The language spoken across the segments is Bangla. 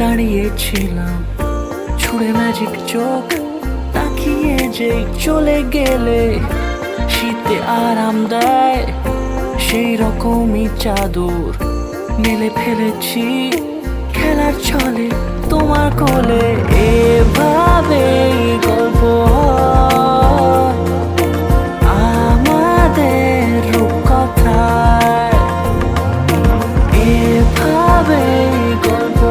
দাঁড়িয়েছিলাম ছুড়ে ম্যাজিক চোখ তাকিয়ে যে চলে গেলে শীতে আরাম দেয় সেই রকমই চাদর মেলে ফেলেছি খেলার ছলে তোমার কোলে। এভাবে গল্প আমাদের রূপকথায়, এভাবে গল্প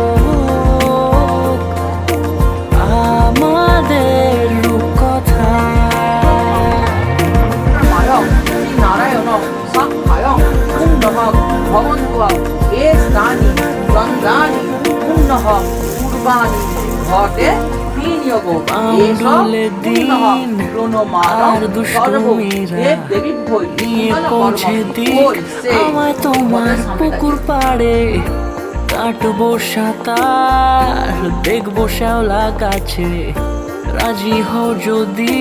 আমাদের রূপকথায়। 나라여너 싹하여 풍너허 범원구와 예스나니 전자니 풍너허 우르바니 거대 비니여고 예서 풍너허 ক্রোনোমার নিয়ে পৌঁছে দিক আমায় তোমার পুকুর পাড়ে। কাটবো সাঁতার দেখবো শ্যাওলা গাছে, রাজি হও যদি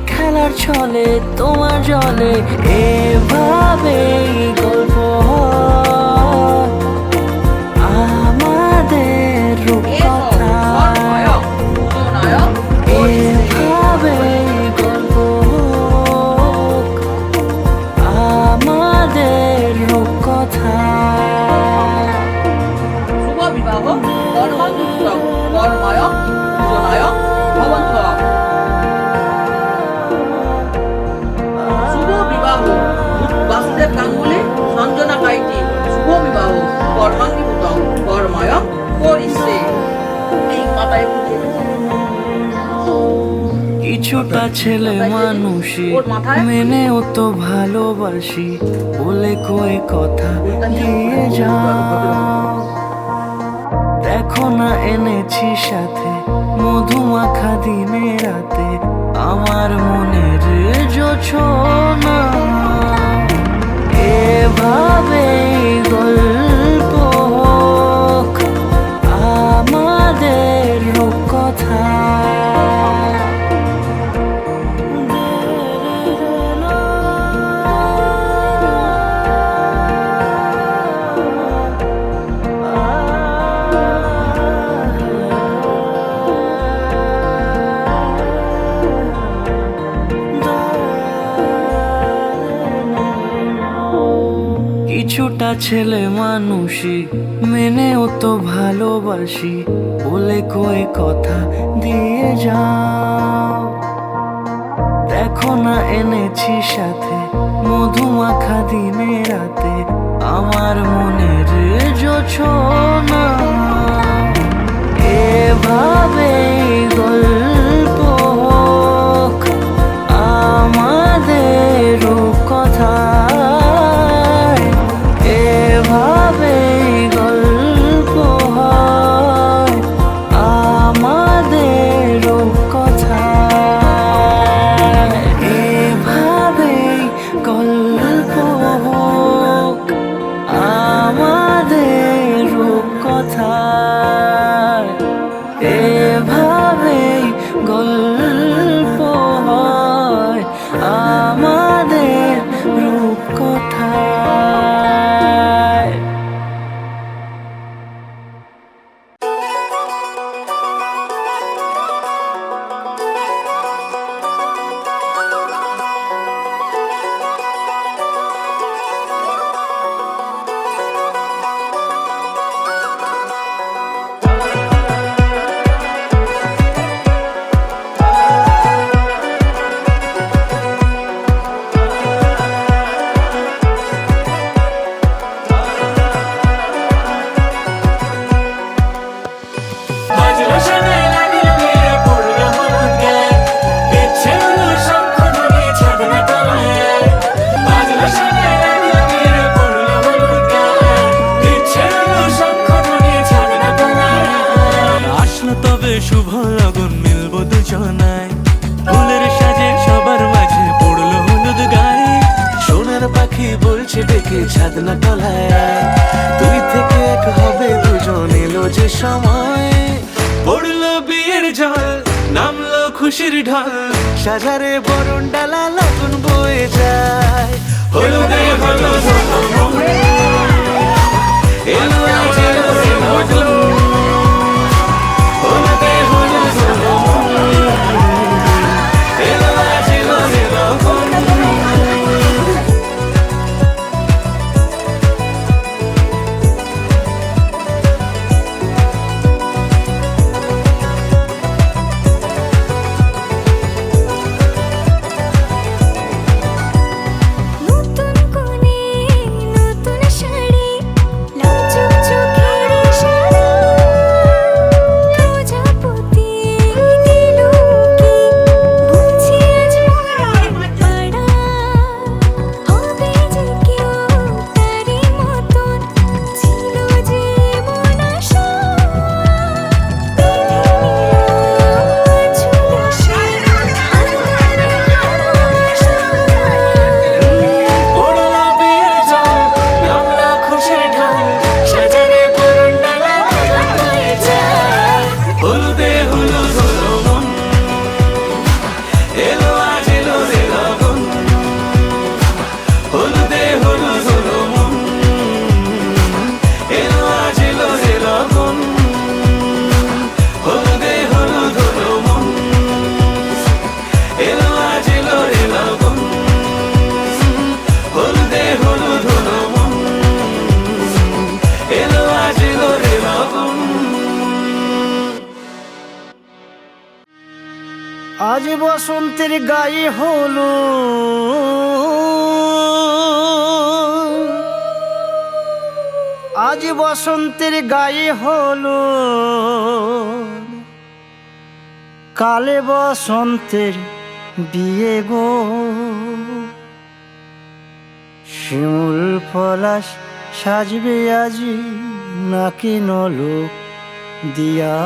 খেলার ছলে তোমার জলে। এভাবে গল্প আমাদের রূপকথায়, এভাবে গল্প আমাদের রূপকথায়। শুভ বিবাহ কর্মযুক্ত কর্ময় পূজনায় ভবন্তঃ। শুভ বিবাহ বাসুদেব গাঙ্গুলি সঞ্জনা কাইতি শুভ বিবাহ কর্মাঙ্গীভূত কর্ময় করিছে। এই কথায় কিছুটা ছেলে মানুষই মেনেও তো ভালোবাসি বলে কয়ে কথা দিয়ে যাও। দেখো না এনেছি সাথে মধুমাখা দিনে রাতে আমার মনের জোছনা। এভাবে গল্প হোক আমাদের রূপকথায়। কিছুটা ছেলে মানুষই মেনেও তো ভালোবাসি বলে কয়ে কথা দিয়ে যাও। দেখো না এনেছি সাথে মধুমাখা দিনে রাতে আমার মনের জোছনা। এভাবে গল্প হোক আমাদের রূপকথায়, এভাবে গল্প হয় আমাদের রূপকথায়। এভাবে গল্প হোক আমাদের রূপকথায়, এভাবে গল্প হয় আমাদের রূপকথায়। শুভ লগন মিলবো দুজনায়, ফুলের সাজে সবার মাঝে পড়লো হলুদ গায়ে। সোনার পাখি বলছে ডেকে ছাদনা তলায়, দুই থেকে এক হবে দুজন এলো যে সময়। পড়লো বিয়ের জল নামলো খুশির ঢল, সাজারে বরণ ডালা লগন বয়ে যায়। হলুদে হলুদ এলো আজ বসন্তের গায়ে হলো আজ বসন্তের গায়ে হলো কালে বসন্তের বিয়ে গো শিমুল পলাশ সাজবে আজি নাকি নলোক দিয়া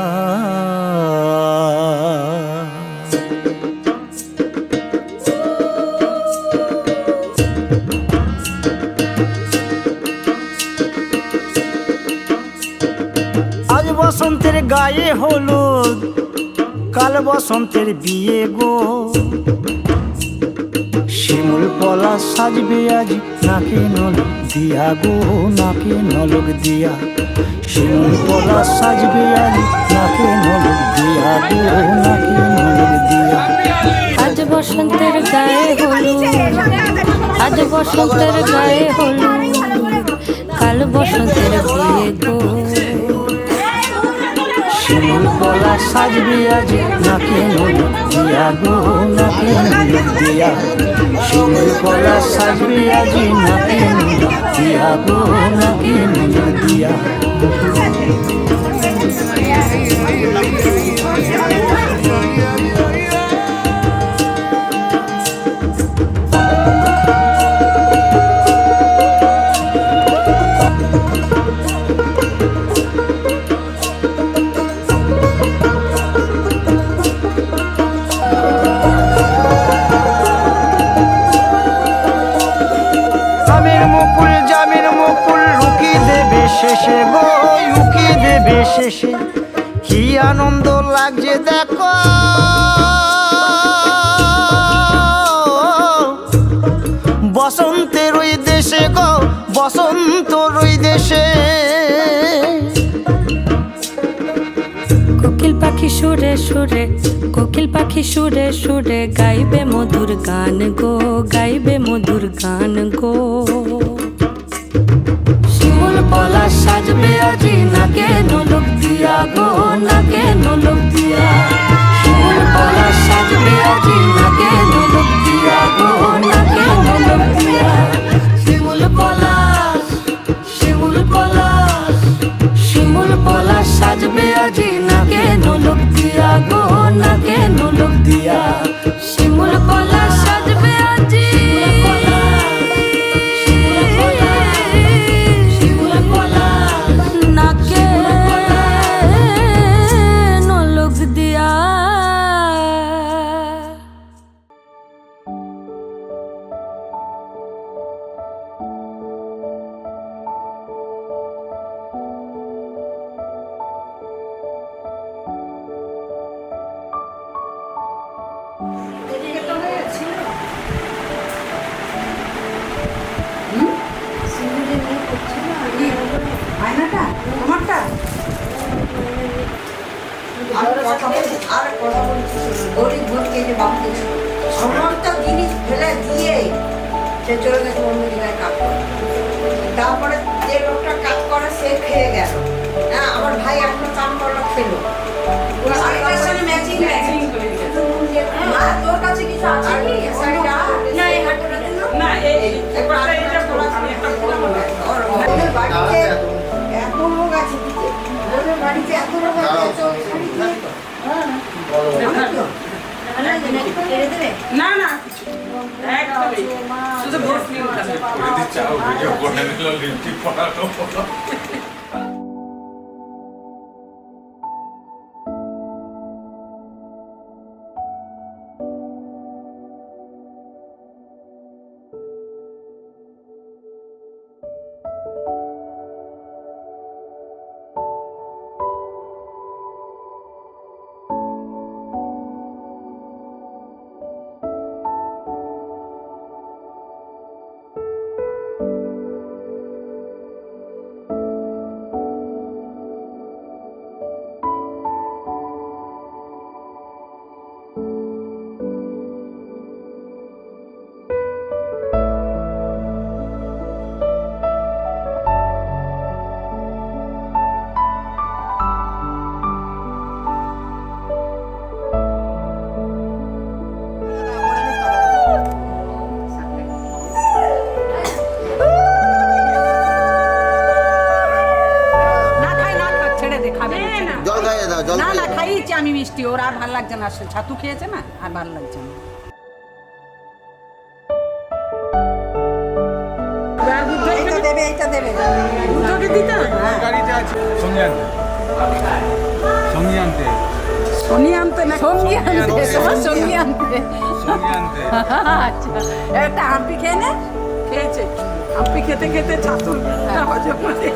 আজ বসন্তের গায়ে হলুদ কাল বসন্তের বিয়ে গো শিমুল পলাশ সাজবে আজ নাকি নলক দিয়া গো নাকি নলক দিয়া শিমুল পলাশ সাজবে আজ নাকি নলক দিয়া গো নাকি নলক দিয়া আজ বসন্তের গায়ে হলুদ আজ বসন্তের গায়ে হলুদ কাল বসন্তের বিয়ে গো শিমুল পলাশ সাজবে আজ নাকি নলক দিয়া গো নাকি নলক দিয়া শিমুল পলাশ সাজবে আজ নাকি নলক দিয়া গো নাকি নলক দিয়া জামের মুকুল লুকি দেবে শেষে গো লুকি দেবে শেষে কি আনন্দ লাগছে দেখো বসন্তের ওই দেশে গো বসন্তর ওই দেশে কোকিল পাখি সুরে সুরে কোকিল পাখি সুরে সুরে গাইবে মধুর গান গো গাইবে মধুর গান গো শিমুল পলাশ সাজবে আজি নাকে নলক দিয়া গো নাকে নলক দিয়া শিমুল পলাশ সাজবে আজি নাকে নলক দিয়া গো নাকে নলক দিয়া শিমুল পলাশ শিমুল পলাশ শিমুল পলাশ সাজবে আজি নাকে নলক দিয়া গো নাকে নলক দিয়া শিমুল পলাশ সাজবে আজি শিমুল পলাশ নাকে নলক দিয়া আয়নাটা তোমারটা আর কথা বলছি গরিব ভোটকে যে বাবু সমস্ত জিনিস ফেলে দিয়ে সে চলে গেছে অন্য জায়গায় কাজ করে তারপরে যে লোকটা কাজ করে সে খেয়ে গেল হ্যাঁ আমার ভাই এখনো কাম করলো খেলো আরেকটার সঙ্গে ম্যাচিং করে তোর কাছে কিছু আছে কি শাড়িটা না এই হাতটা না এই একবার এটা বলা আমি একটা বড় মনে ওর বাড়িতে এত লোক আছে দিতে ওদের বাড়িতে এত লোক আছে তো শাড়ি দিয়ে না না কিছু একদমই শুধু ভোট নিয়ে যদি চাও ভিডিও করে নিল লিপস্টিক পরানো মিষ্টি, ওর আর ভালো লাগছে না, সে ছাতু খেয়েছে না, আর ভালো লাগছে না। এইটা দেবে, এইটা দেবে। দুটোকে দিতে হবে? হ্যাঁ। সঙ্গী আনতে সঙ্গী আনতে না, সঙ্গী আনতে, তোমার সঙ্গী আনতে। আচ্ছা, একটা আম্পি খেয়ে নে। খেয়েছে, আম্পি খেতে খেতে ছাতু হজম করে।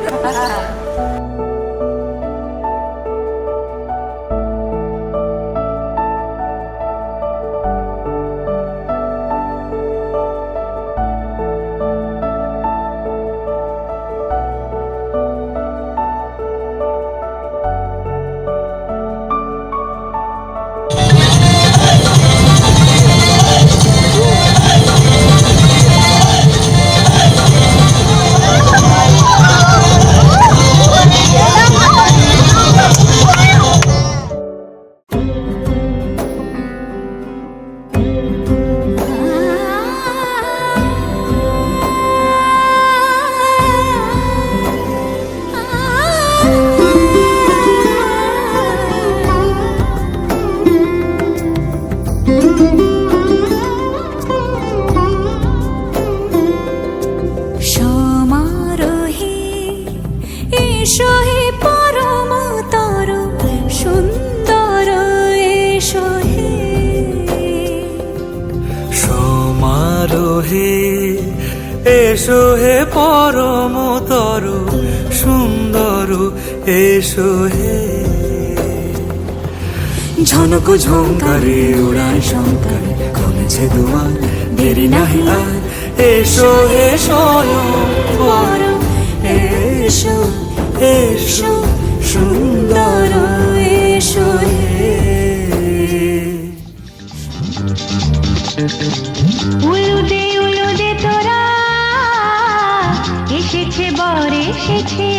সমারোহে এসো হে পরমতর সুন্দর এসো হে সমারোহে এসো হে পরমতর সুন্দর এসো হে ঝনক ঝঙ্কারে উড়ায় শঙ্কার খুলেছে দুয়ার দেরি নাহি আর এসো হে স্বয়ংবর এসো এসো সুন্দর এসো হে উলুদে তোরা এসেছে বর এসেছে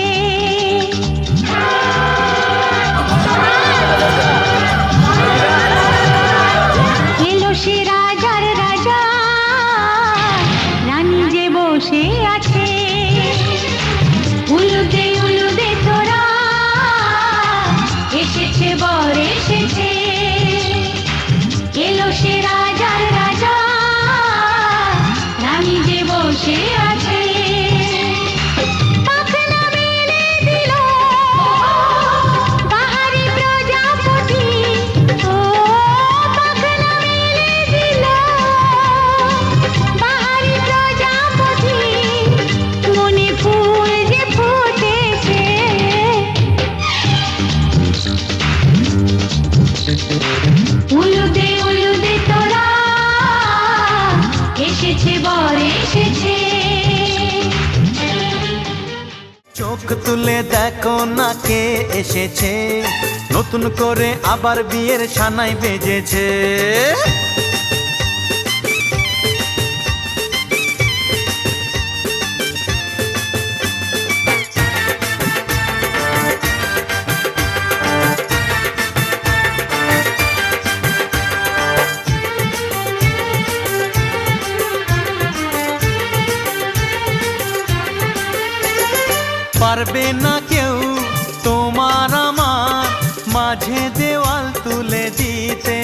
এলো সে রাজার রাজা রানী যে বসে আছে উলুদে তোরা এসেছে বর এসেছে এলো সে রাজার রাজা রানী যে বসে আছে পাখনা মেলে দিল বাহারি প্রজাপতি ও পাখনা মেলে দিল বাহারি প্রজাপতি মনে ফুল যে ফুটেছে উলুদে তোরা এসেছে বর এসেছে চোখ তুলে দেখো না কে এসেছে নতুন করে আবার বিয়ের সানাই বেজেছে পারবে না কেউ তোমার আমার মাঝে দেওয়াল তুলে দিতে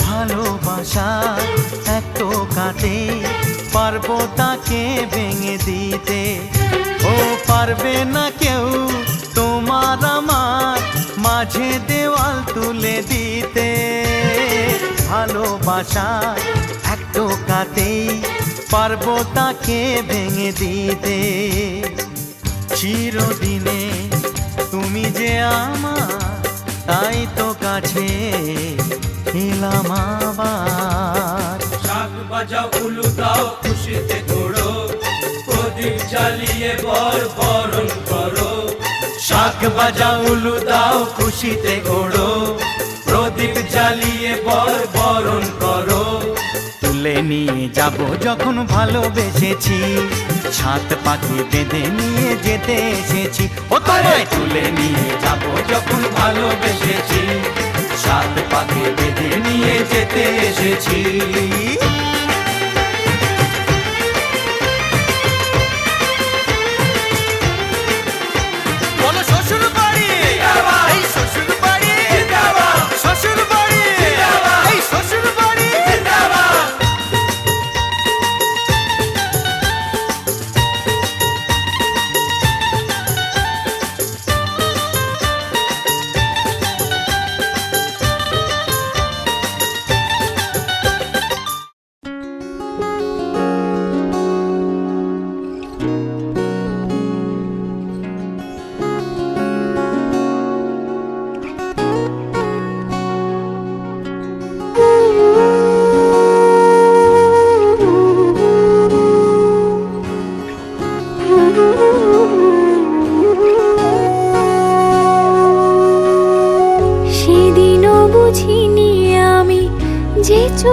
ভালোবাসা এত কাটে পারবো তাকে ভেঙে দিতে ও পারবে না কেউ তোমার আমার মাঝে দেওয়াল তুলে দিতে ভালোবাসা এত কাটে পারবো তাকে ভেঙে দিতে চিরদিনে তুমি যে আমার তাই তো কাছে এলাম আবার শাক বাজাও উলু দাও খুশিতে ঘোড়ো প্রদীপ জ্বালিয়ে বরণ করো শাক বাজা উলু দাও খুশিতে ঘোড়ো প্রদীপ জ্বালিয়ে বরণ করো তুলে নিয়ে যাব যখন ভালোবেসেছি ছাত পাখি বেঁধে নিয়ে যেতে এসেছি ও তোমায় তুলে নিয়ে যাব যখন ভালোবেসেছি ছাত পাখি বেঁধে নিয়ে যেতে এসেছি বলো শ্বশুর বাড়ি এই শ্বশুর বাড়ি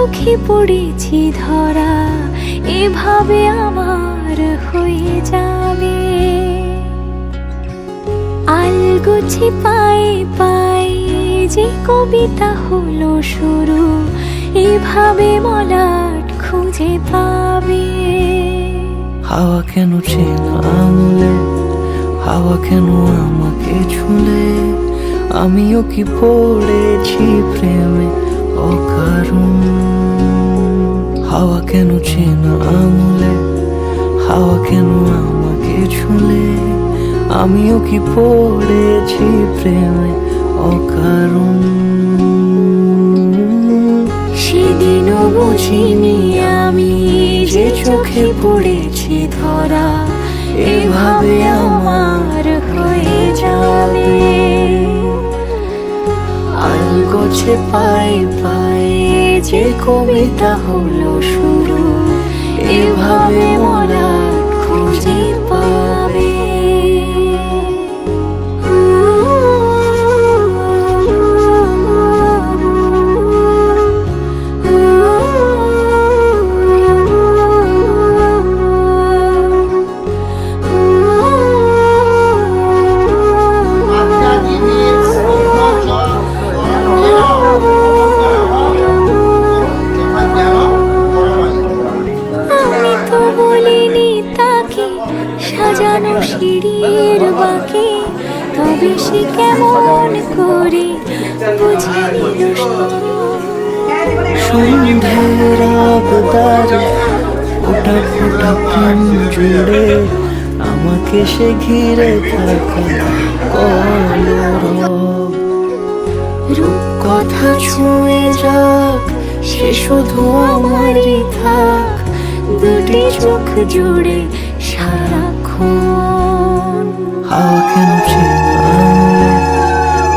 চোখে পড়েছি ধরা, এভাবে আমার হয়ে যাবে। আলগোছে পায়ে পায়ে যে কবিতা হলো শুরু, এভাবে মলাট খুঁজে পাবে। হাওয়া কেন চেনা আঙুলে, হাওয়া কেন আমাকে ছুলে, আমিও কি পড়েছি প্রেমে অকারণ। হাওয়া কেন চেনা আঙুলে, হাওয়া কেন আমাকে ছুলে, আমিও কি পড়েছি প্রেমে অকারণ। সেদিনও বুঝিনি আমি যে চোখে পড়েছি ধরা, এভাবে আমার হয়ে যাবে। আলগোছে পায়ে পায়ে যে কবিতা হলো শুরু, এভাবে মলাট খুঁজে পাবে। আমি তো বলিনি তাকে সাজানো সিঁড়ির বাঁকে, তবে সে কেমন করে বুঝে নিল সন্ধ্যের আবদারে ওটা ফোটা প্রেম জুড়ে, আমাকে সে ঘিরে থাকা কলরব। রূপকথা ছুঁয়ে যাক, সে শুধু আমারই থাক, দুটি চোখ জুড়ে সারাক্ষণ। হাওয়া কেন চেনা আঙুলে,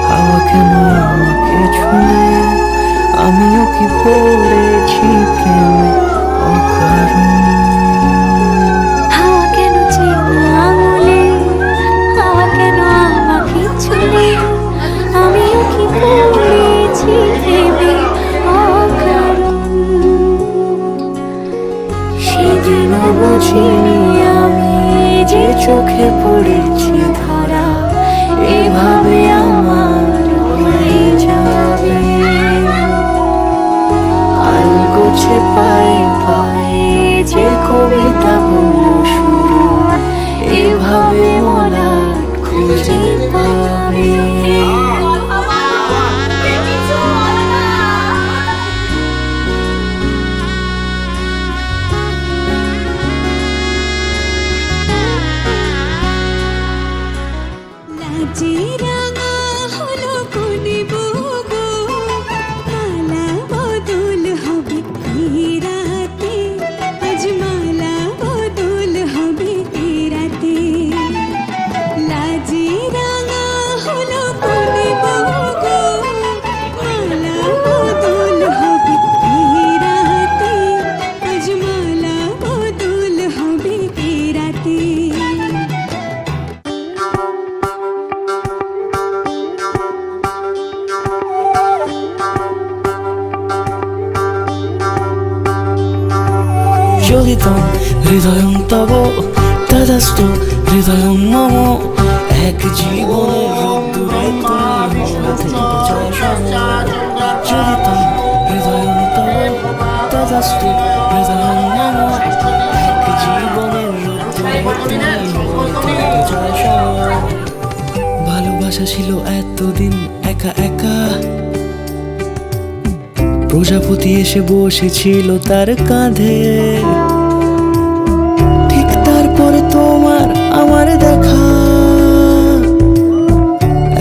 হাওয়া কেন আমাকে ছুলে, আমিও কি পড়েছি প্রেমে অকারণ। হাওয়া কেন চেনা আঙুলে, হাওয়া কেন আমাকে ছুলে, আমিও কি পড়েছি প্রেমে অকারণ। সেদিনও বুঝিনি আমি যে চোখে পড়েছি ধরা, এভাবে আমার হয়ে যাবে। আলগোছে পায়ে পায়ে যে কবিতা হলো শুরু, এভাবে মলাট খুঁজে পাবে। লাজে রাঙা হলো কোনে বগো, মালা বদল হবে এই রাতে, আজ মালা বদল হবে এই রাতে। লাজে রাঙা হলো কোনে বগো, মালা বদল হবে এই রাতে, আজ মালা বদল হবে এই রাতে। যোগিতম হৃদয়ং তব তদাস্তু হৃদয়ং মম, এক জীবনের রোদ্দুরে তুমি হতে চায় সম। যোগিতম হৃদয়ং তব তদাস্তু হৃদয়ং মম, এক জীবনের রোদ্দুরে তুমি হতে চায় সম। ভালোবাসা ছিল এতদিন একা একা, প্রজাপতি এসে বসেছিল তার কাঁধে, ঠিক তারপরে তোমার আমার দেখা।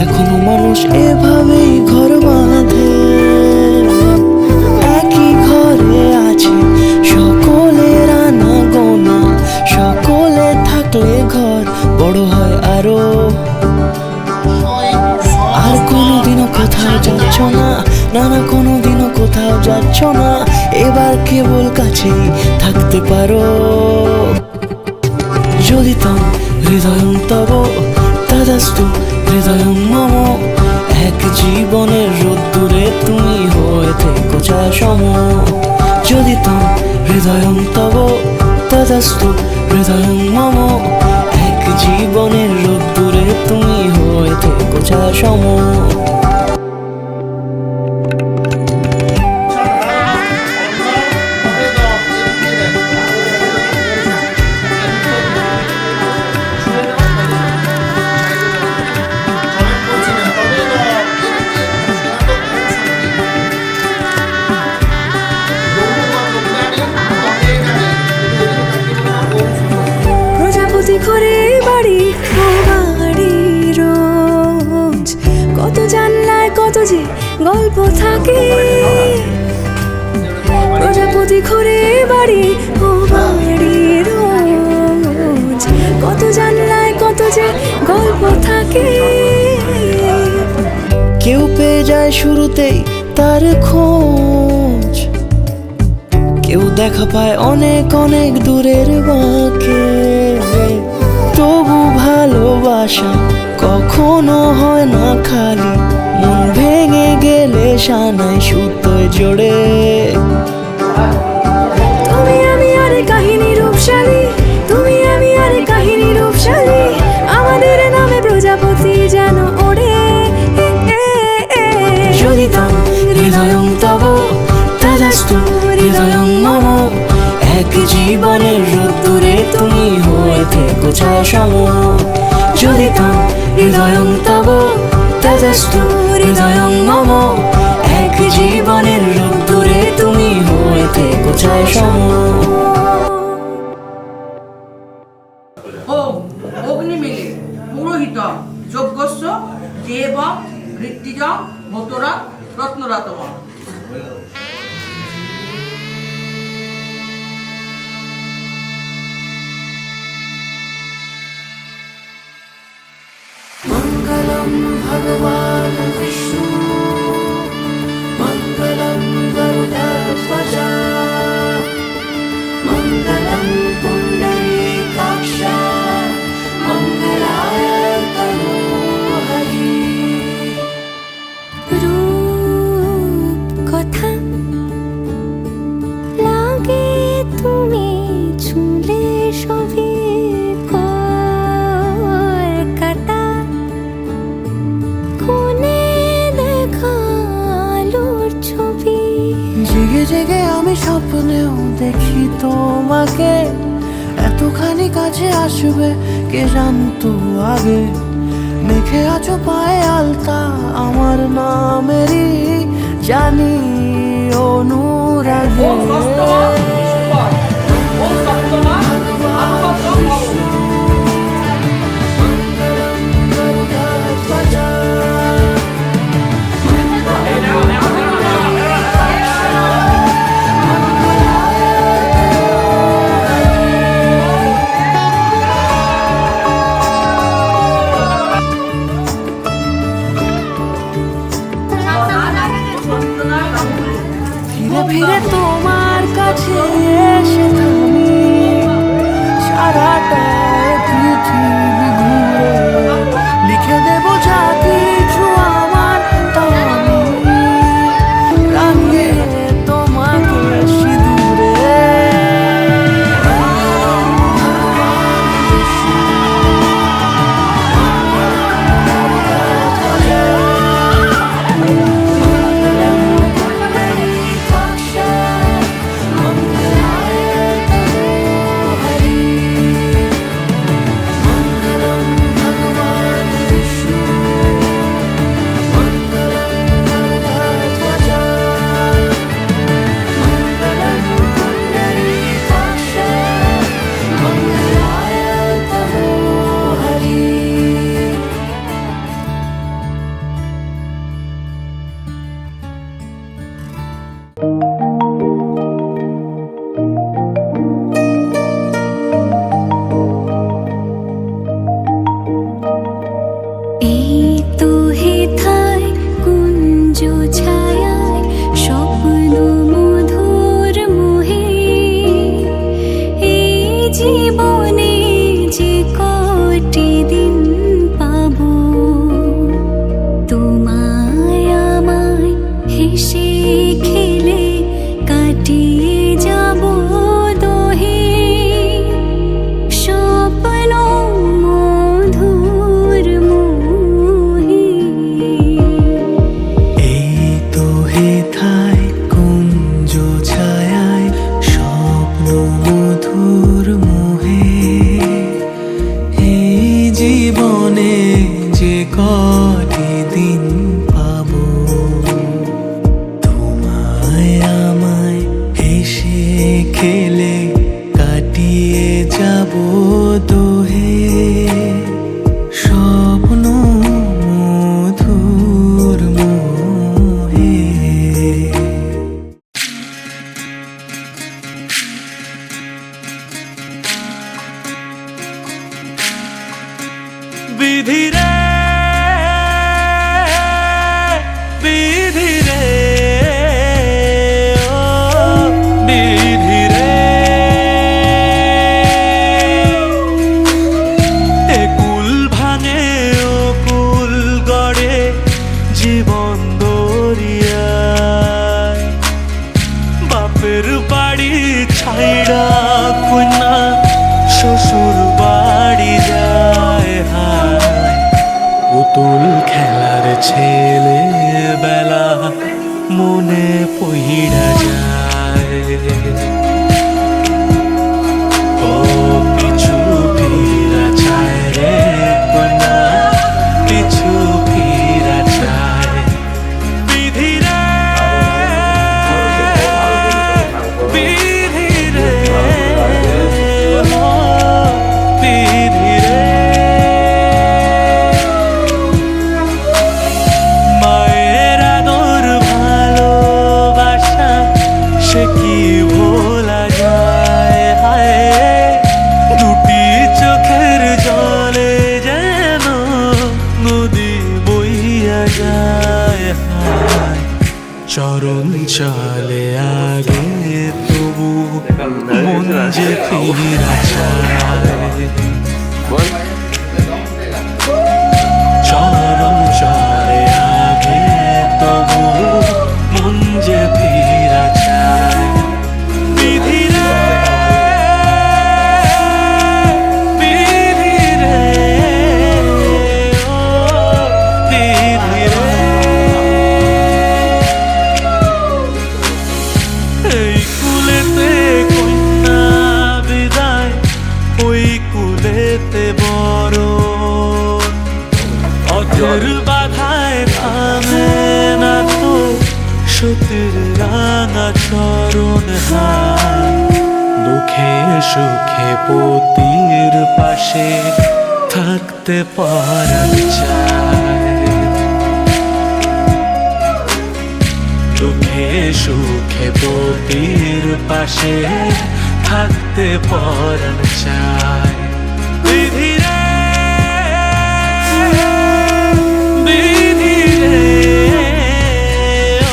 এখনো মানুষ এভাবেই ঘর বাঁধে, একই ঘরে আছে সকলের আনাগোনা, সকলে থাকলে ঘর বড় হয় আরো। আর কোনোদিনও কোথাও যাচ্ছ না, না না কোনোদিনও কোথাও যাচ্ছ না, এবার কেবল কাছেই থাকতে পারো। যদি তম হৃদয়ং তব তদাস্তু হৃদয়ং মম, এক জীবনের রোদ্দুরে তুমি হয়ে থেকো ছায়া সম। যদি তম হৃদয়ং তব তদস্তু হৃদয়ং মম, এক জীবনের রোদ্দুরে তুমি হয়ে থেকো ছায়া সম। প্রজাপতি ঘরে বাড়ি ও বাড়ি রোজ, কত জানলায় কত যে গল্প থাকে। প্রজাপতি ঘরে বাড়ি ও বাড়ি রোজ, কত জানলায় কত যে গল্প থাকে। কেউ পেয়ে যায় শুরুতেই তার খোঁজ, কেউ দেখা পায় অনেক অনেক দূরের বাঁকে। তবু ভালোবাসা কখনো হয় না খালি, মন ভেঙে গেলে সানাই সুতোয় জোড়ে। তুমি আমি আর কাহিনী রূপশালী, তুমি আমি আর কাহিনী রূপশালী, আমাদের নামে প্রজাপতি যেন ওড়ে। যদি তম হৃদয়ং তব তদস্তু হৃদয়ং মম, এক জীবনের রোদ্দুরে তুমি হয়ে থেকো ছায়া সম। যদি তম হৃদয়ং তব তদস্তু হৃদয়ং মম, এক জীবনের রোদ্দুরে তুমি হয়ে থেকো ছায়া সম। ওম অগ্নিমিলে পুরোহিত যজ্ঞস্য দেবং ঋত্বিজং মতরা রত্নরাতম। মঙ্গলম ভগবান বিষ্ণু মঙ্গলম গরুড়ধ্বজ মঙ্গলম পুণ্ডরীকাক্ষ মঙ্গলায় তনূহরি। রূপ কথা লাগে তুমি ছুলে সবই কাটা, কোনে দেখালোর ছবি। জেগে জেগে আমি স্বপ্নেও দেখি তোমাকে, এতখানি কাছে আসবে কে জানতো আগে। মেখে আছো পায়ে আলতা আমার নামেরই, জানি অনুরাগে। ফিরে ফিরে তোমার কাছে মধুর মোহে এই জীবনে যে কটি দিন পাবো তোমায় আমায় হেসে খেলে কাটিয়ে যাব দোহে স্বপ্ন মধুর মোহে বিধি রে বিধি রে ও বিধি রে এ কুল ভাঙে ও কুল গড়ে জীবন দরিয়ায় বাপের বাড়ি ছাইড়া কন্যা শ্বশুর বাড়ি যায় হায় পুতুল খেলার ছেলে বেলা মনে পইড়া যায় ও পিছু ফিরা চায় রে কন্যা পিছু ফিরা চায় বিধি রে বিধি রে ও বিধি রে মায়ের আদর ভালোবাসা সে কি ভোলা যায় হায় দুটি চোখের জলে যেন নদী বইয়া যায় হায় চরণ চলে আগে তবু মন যে ফিরা চায় চরণ চলে আগে তবু মন যে ফিরা চায় বিধি রে বিধি রে ও বিধি রে এই কুলেতে কন্যা বিদায় ওই কুলেতে বড় অথের বাধায় থামে না তো সতীর রাঙা চরণ হায় দুঃখে সুখে পতির পাশে থাকতে পারার চায় দুঃখে সুখে পতির পাশে থাকতে পারার চায় বিধি রে বিধি রে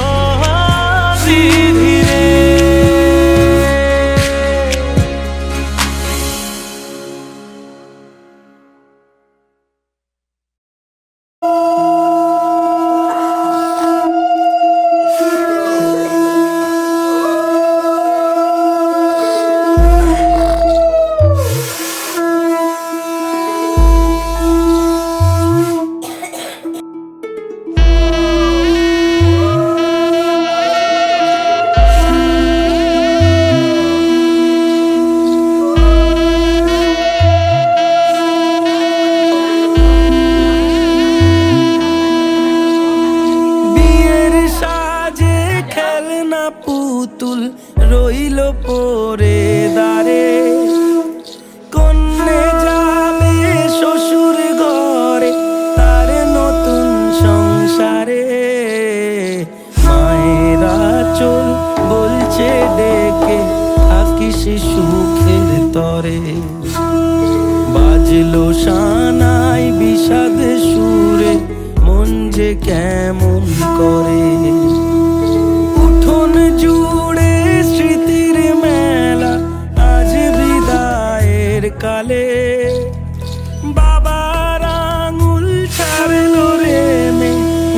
ও বিধি রে পুতুল রইল পরে দাঁড়ে কন্যে যাবে শ্বশুর ঘরে তার নতুন সংসারে মায়েরা চল বলছে ডেকে থাকিস সুখের তরে বাজলো সানাই বিষাদ সুরে মন যে কেমন করে জুড়ে স্মৃতির মেলা আজ বিদায়ের কালে বাবার আঙুল ছাড়লো রে মে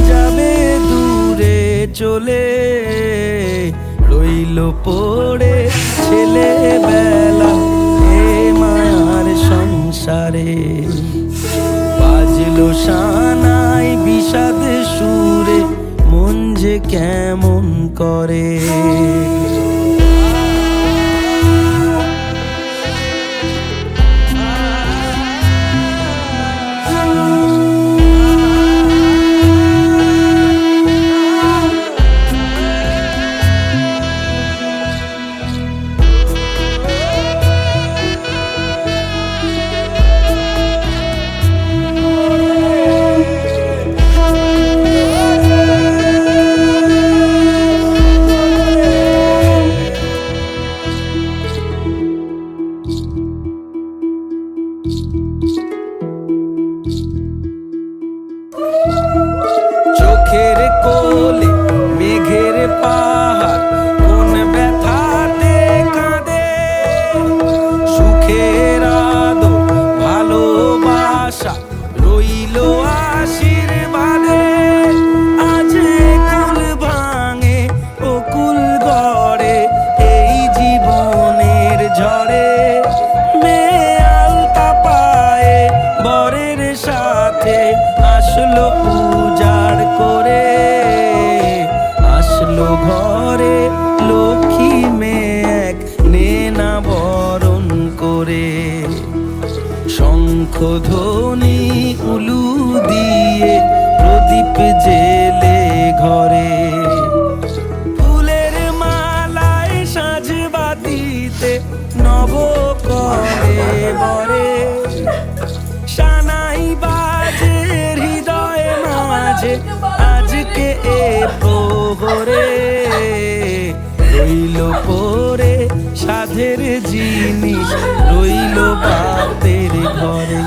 যাবে দূরে চলে রইল পড়ে ছেলেবেলা এ মায়ার সংসারে বাজলো সানাই বিষাদ সুরে মন যে কেমন করে করে শঙ্খধ্বনি উলু দিয়ে প্রদীপ জেলে ঘরে ফুলের মালায় সাজবাতিতে নব করে বরে সানাই বাজে হৃদয়ে মাঝে আজকে এ প্রহরে রইল পরে সাধের জিনিস রইল বাপের ঘরে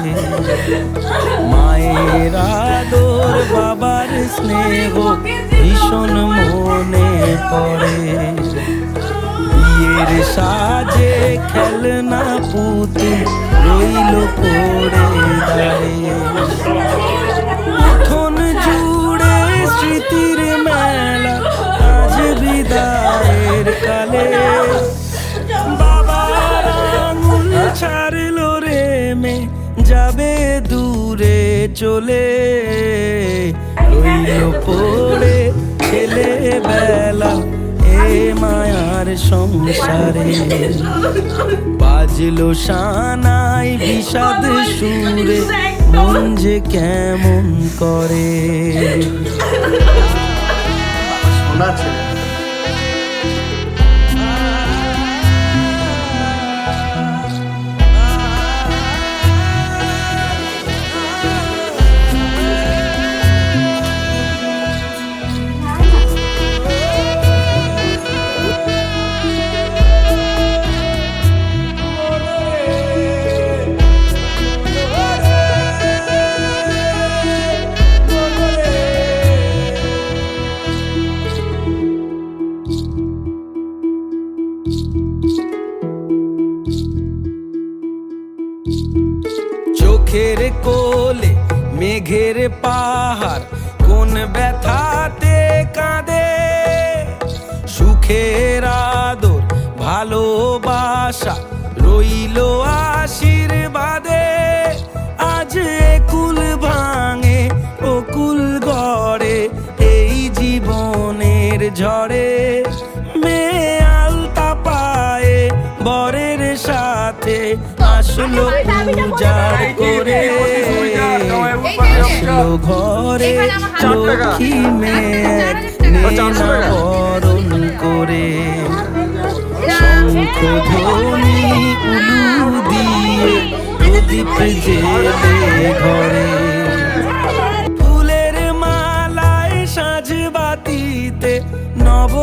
মায়ের আদর বাবার স্নেহ ভীষণ মনে পড়ে বিয়ের সাজে খেলনা পুতুল রইল পড়ে দাঁড়িয়ে উঠোন জুড়ে স্মৃতির মেলা আজ বিদায়ের কালে বাবার আঙুল ছাড়লো রে মে যাবে দূরে চলে রইল পড়ে ছেলেবেলা এ মায়ার সংসারে বাজলো সানাই বিষাদ সুরে মন যে কেমন করে চোখের কোলে মেঘের পাহাড় কোন ব্যথাতে কাঁদে সুখের আদর ভালোবাসা রইল আশীর্বাদে আজ কুল ভাঙে ও কুল গড়ে এই জীবনের ঝড়ে মেয়ে আলতা পায়ে বরের সাথে আসলো পূজার করে আসলো ঘরে লক্ষ্মী মেয়ে নেনা বরণ করে শঙ্খধ্বনি উলু দিয়ে প্রদীপ জেলে ঘরে ফুলের মালায় সাজবাতিতে নব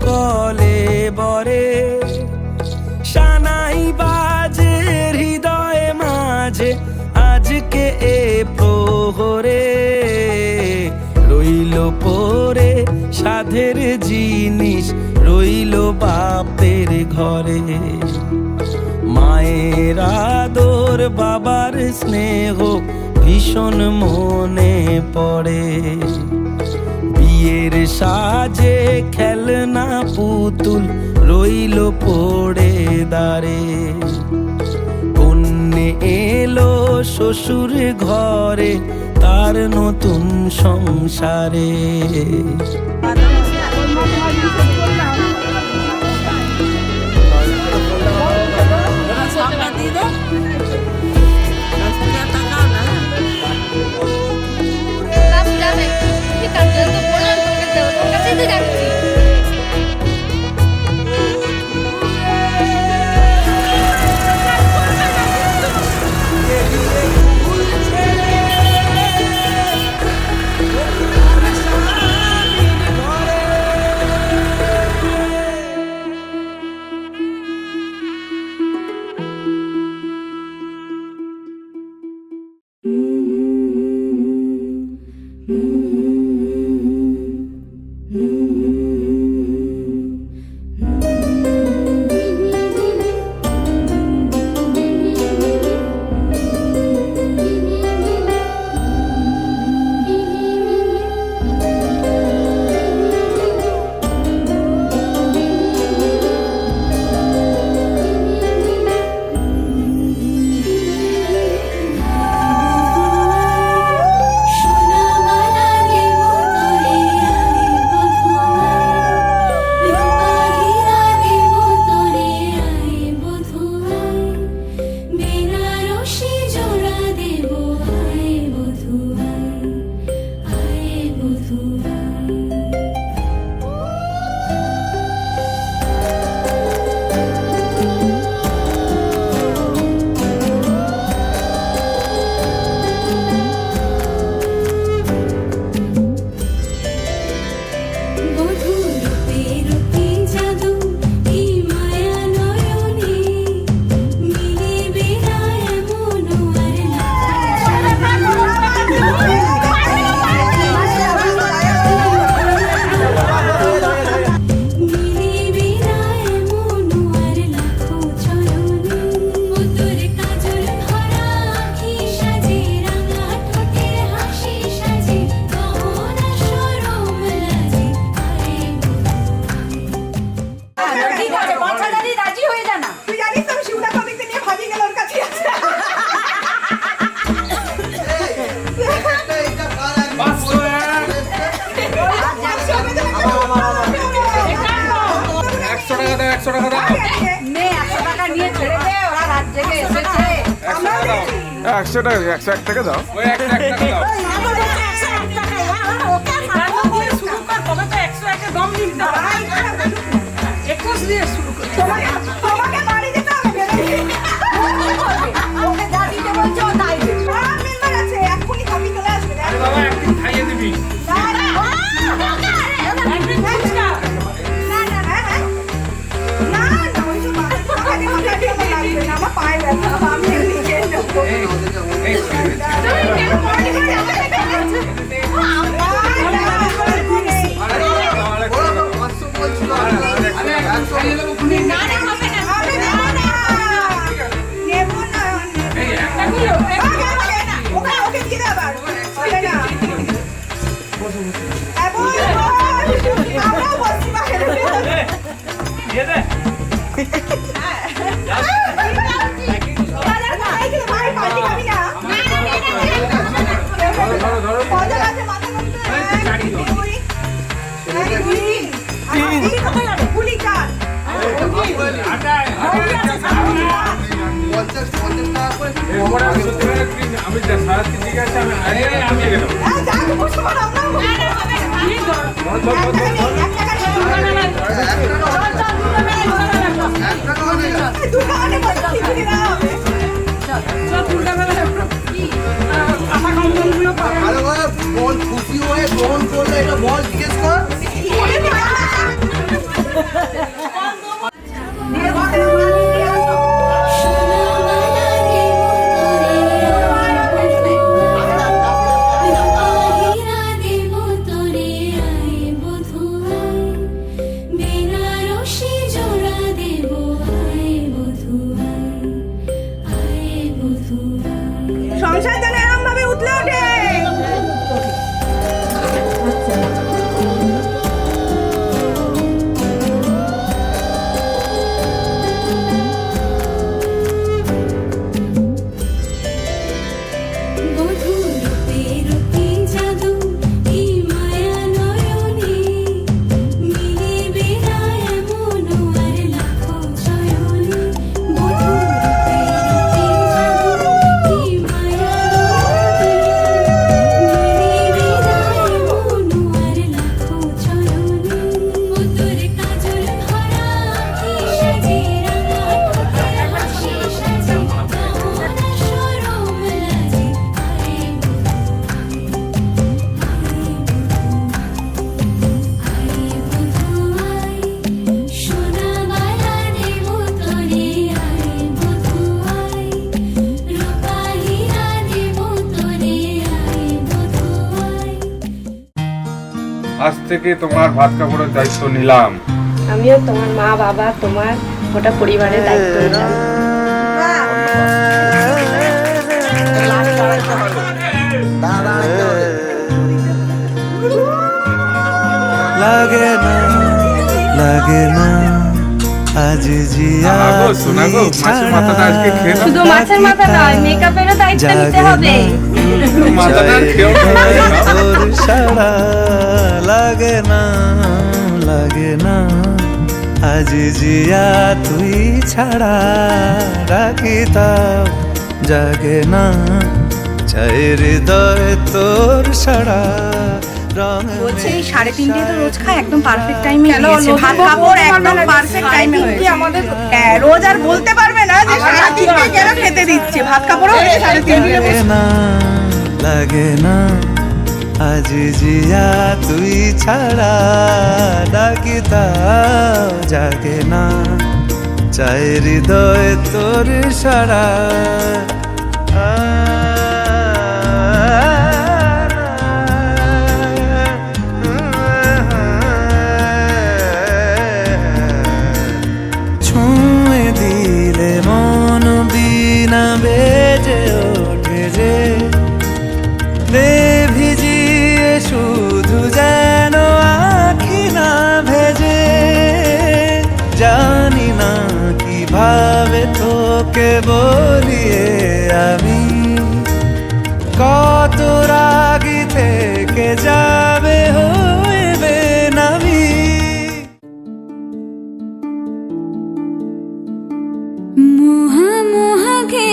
কলে বরে সানাই বাজে হৃদয়ে মাঝে আজকে এ প্রহরে রইল পরে সাধের জিনিস রইল বাপের ঘরে মায়ের আদর বাবার স্নেহ ভীষণ মনে পড়ে বিয়ের সাজে খেলনা পুতুল রইল পড়ে দাঁড়ে কন্যে এলো শ্বশুর ঘরে তার নতুন সংসারে ঘরে 100 টাকা 101 টাকা দাও। ওই 1 টাকা দাও। শুরু কর, তবে তো 101 এ দম নিতে হবে। 21 দিয়ে শুরু কর। তোমাকে বাড়ি যেতে হবে। ওকে যা দিতে বলছো তাই দেবে। মেম্বার আছে, এক্ষুনি কপি চলে আসবে। আরে বাবা একদিন খাইয়ে দিবি। আমি যা সারাতে ঠিক আছে আমি আমি গেলাম। বল খুশি হয়ে গ্রহণ করলে এটা বল জিজ্ঞেস কর। সংসার যেন এরকম ভাবে উঠলে ওঠে। আজ থেকে তোমার ভাত কাপড়ের দায়িত্ব নিলাম। আমিও তোমার মা বাবা তোমার গোটা পরিবারের দায়িত্ব নিলাম। লাগে না লাগে না আজ জিয়া শোনা গো মাছের মাথাটা আজকে খেয়ে নাও। শুধু মাছের মাথা নয়, মেকআপেরও দায়িত্ব নিতে হবে। মাথাটা খেয়েও তোর সারা লাগে না লাগে না আজ জিয়া তুই ছাড়া রাখি তাও জাগে না চাই হৃদয় তোর সারা রং বলছে এই 3:30 তো রোজ খায়, একদম পারফেক্ট টাইমে দিয়েছে। ভাত কাপড় একদম পারফেক্ট টাইমে হয়েছে। আমাদের রোজ আর বলতে পারবে না যে 3:30 কেন খেতে দিচ্ছে। ভাত কাপড়ও 3:30 না লাগে না আজ জিয়া তুই ছাড়া ডাকি তাও জাগে না চাই হৃদয় তোর সারা ছুঁয়ে দিলে মন বিনা বেজে ওঠে যে দে ভিজিয়ে শুধু যেন আখি না ভেজে জানি না কিভাবে তোকে বলিয়ে আমি কত রাগি থেকে যাবে হইবে নামি মোহা মোহাগে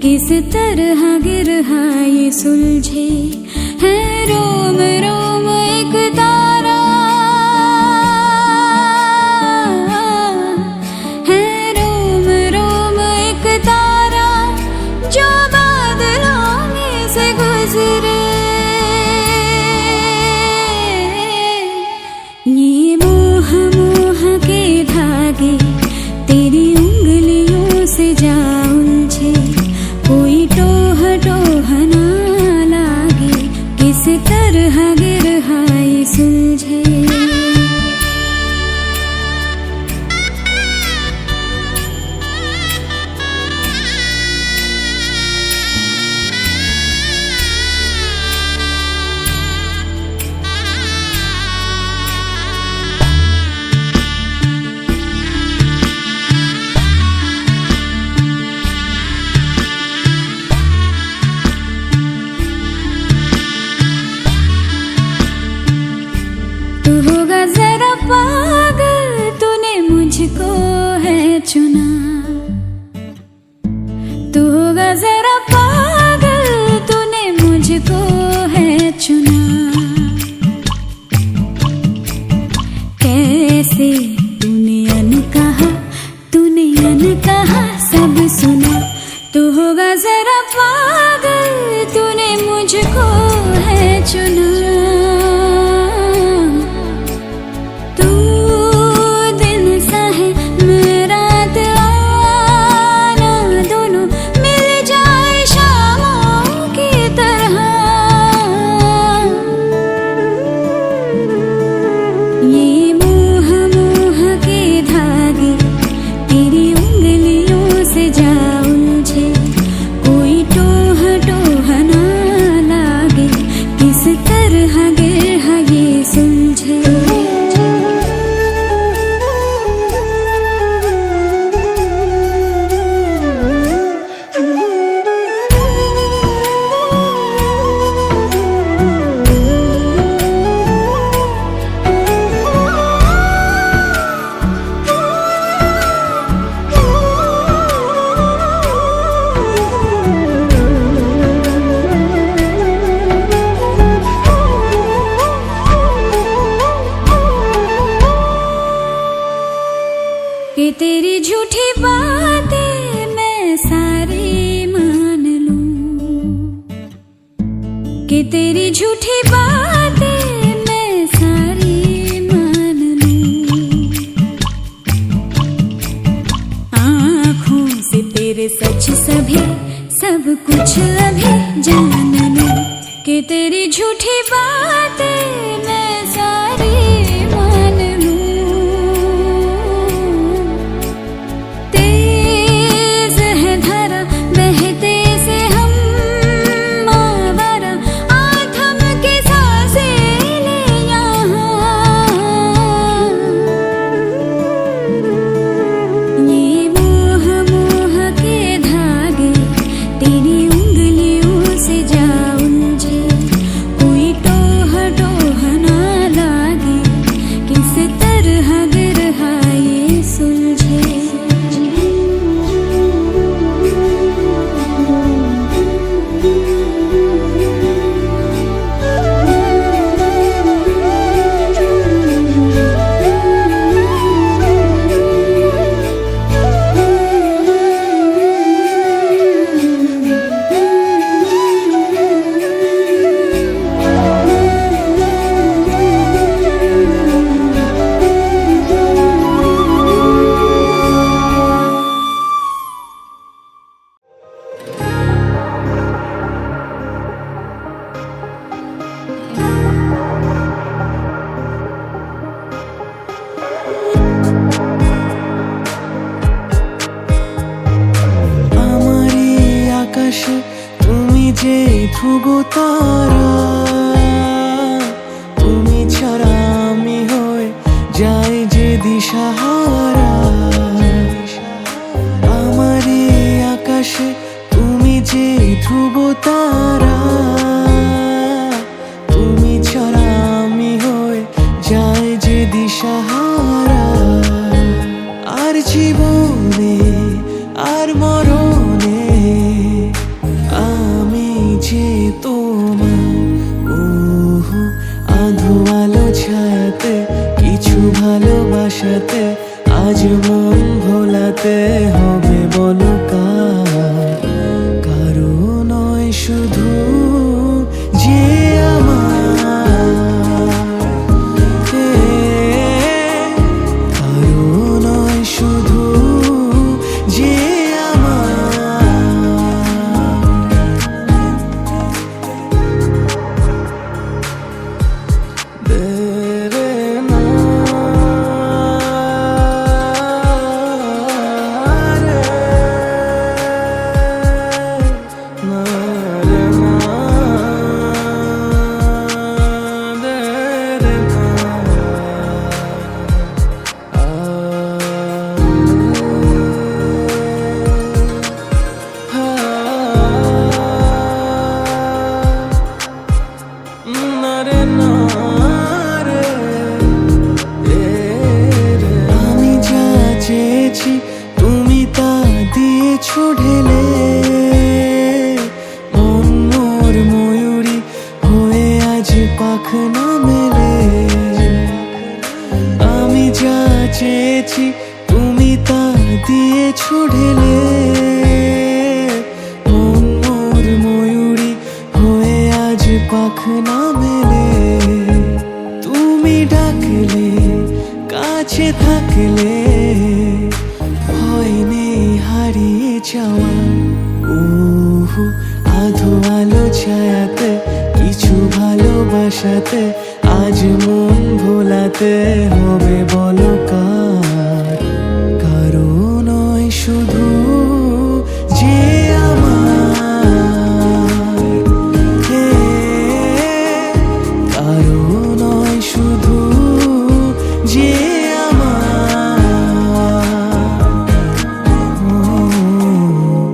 किस तरह गिर ये सुलझे है रोम रोम एक तारा, है रोम रोम एक तारा जो बादलों में से गुजरे। ये मोह मोह के धागे तेरी उंगलियों से जा उलझे, कोई टोह टोह ना लागे, किस तरह गिर ये सुलझे। तू होगा जरा पागल, तूने मुझको है चुना। तू होगा जरा पागल, तूने मुझको है चुना। कैसे तूने अनकहा सब सुना। तू होगा जरा पागल, तूने मुझको है चुना। कि तेरी झूठी बातें मैं सारी मान लूं, कि तेरी झूठी बातें मैं सारी मान लूं। आँखों से तेरे सच सभी सब कुछ अभी जान लूं, कि तेरी झूठी बातें मैं सारी मान लूं। ধ্রুব তারা তুমি ছাড়া আমি হয়ে যাই যে দিশাহারা। আমার এই আকাশে তুমি যে ধ্রুব তারা তুমি ছাড়া আমি হয়ে যাই যে দিশাহারা। আর জীবনে আর মরণে না মেলে, তুমি ডাকলে কাছে থাকলে ভয় নেই হারিয়ে যাওয়া। আধো আলো ছায়াতে কিছু ভালোবাসাতে আজ মন ভোলাতে হবে বলো কার? কারো নয় শুধু যে আমার, হে, কারো নয় শুধু যে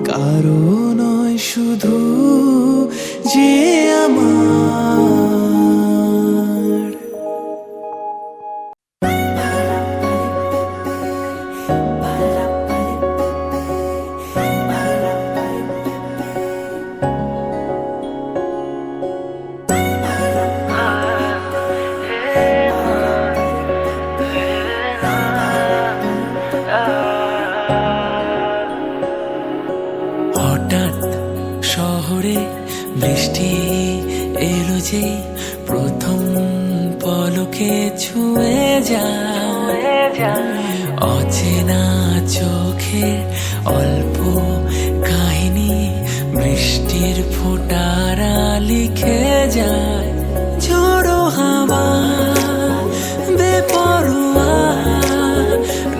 কারো নয় শুধু যে আমার। হঠাৎ শহরে বৃষ্টি এলো যে প্রথম পলকে ছুঁয়ে যায়, অচেনা চোখের অল্প কাহিনী বৃষ্টির ফোঁটারা লিখে যায়। ঝোড়ো হাওয়া বেপরোয়া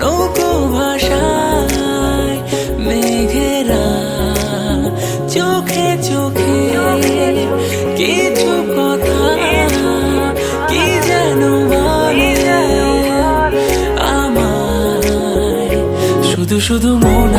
নৌকো ভাষায় মেঘেরা চোখে চোখে কিছু কথা কি যেন বলে আমায়, শুধু শুধু মন